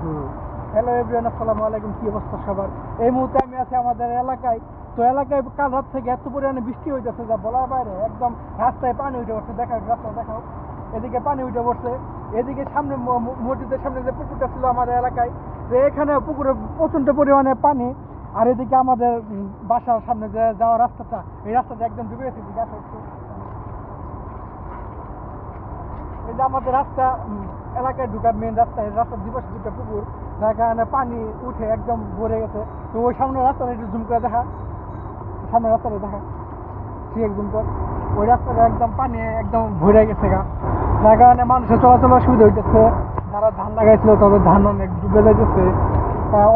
Hello everyone, আসসালামু আলাইকুম। কি অবস্থা সবার? এই মুহূর্তে আমি আছি আমাদের এলাকায়। তো এলাকায় কাল রাত থেকে এত পরিমাণে বৃষ্টি হইতেছে যা বলার বাইরে। একদম রাস্তায় পানি উঠে পড়ছে। দেখাও রাস্তা দেখাও, এদিকে পানি উঠে পড়ছে। এদিকে সামনে মসজিদের সামনে যে পুকুরটা ছিল আমাদের এলাকায়, যে এখানে পুকুরে প্রচণ্ড পরিমাণে পানি। আর এদিকে আমাদের বাসার সামনে যে যাওয়ার রাস্তাটা, এই রাস্তাটা একদম ডুবে গেছে। এই যে আমাদের রাস্তা, এলাকায় ঢুকার মেন রাস্তা, এই রাস্তার দুপাশে দুটো পুকুর, যার কারণে পানি উঠে একদম ভরে গেছে। তো ওই সামনে রাস্তাটা একটু জুম করে দেখা, সামনে রাস্তাটা দেখা, ঠিক জুম কর। ওই রাস্তাটা একদম পানি একদম ভরে গেছে গা, যার কারণে মানুষের চলাচল অসুবিধা হইতেছে। যারা ধান লাগাইছিল তাদের ধান অনেক ডুবে যাইতেছে।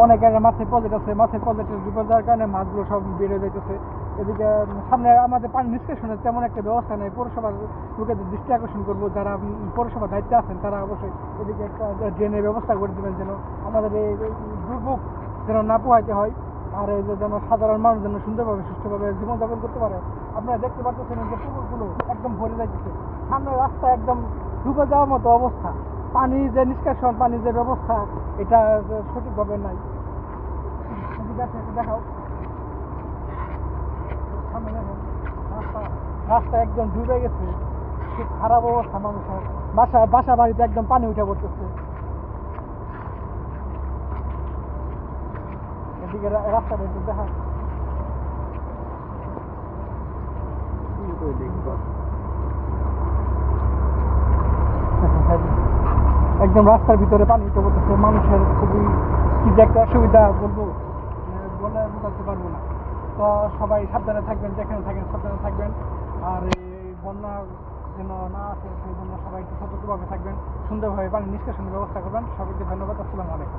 অনেকের মাছের প্রজেক্ট আছে, মাছের প্রজেক্টের ডুবে যাওয়ার কারণে মাছগুলো সব বেড়ে যাইতেছে। এদিকে সামনে আমাদের পানি নিষ্কাশনের তেমন একটা ব্যবস্থা নেই। পৌরসভার লোকেদের দৃষ্টি আকর্ষণ করবো, যারা পৌরসভার দায়িত্বে আছেন তারা অবশ্যই এদিকে একটা ড্রেনের ব্যবস্থা করে দেবেন, যেন আমাদের এই দুর্ভোগ যেন না পোহাইতে হয়। আর এই যে যেন সাধারণ মানুষ যেন সুন্দরভাবে সুষ্ঠুভাবে জীবনযাপন করতে পারে। আপনারা দেখতে পাচ্ছেন যে পুকুরগুলো একদম ভরে যাইতেছে, সামনে রাস্তা একদম ডুবে যাওয়ার মতো অবস্থা। পানি যে নিষ্কাশন, পানির যে ব্যবস্থা, এটা সঠিকভাবে নাই। দেখাও সামনে দেখেন, রাস্তা একদম ডুবে গেছে। খুব খারাপ অবস্থা মানুষের। বাসা বাড়িতে একদম পানি উঠে পড়তেছে। এদিকে রাস্তাটা একটু দেখা, একদম রাস্তার ভিতরে পানি উঠে পড়তেছে। মানুষের খুবই কি যে একটা অসুবিধা বলবো, বলে বোঝাতে পারবো না। তো সবাই সাবধানে থাকবেন, যেখানে থাকেন সাবধানে থাকবেন। আর এই বন্যা যেন না আসে সেই জন্য সবাই একটু সতর্কভাবে থাকবেন, সুন্দরভাবে পানি নিষ্কাশনের ব্যবস্থা করবেন। সবাইকে ধন্যবাদ। আসসালামু আলাইকুম।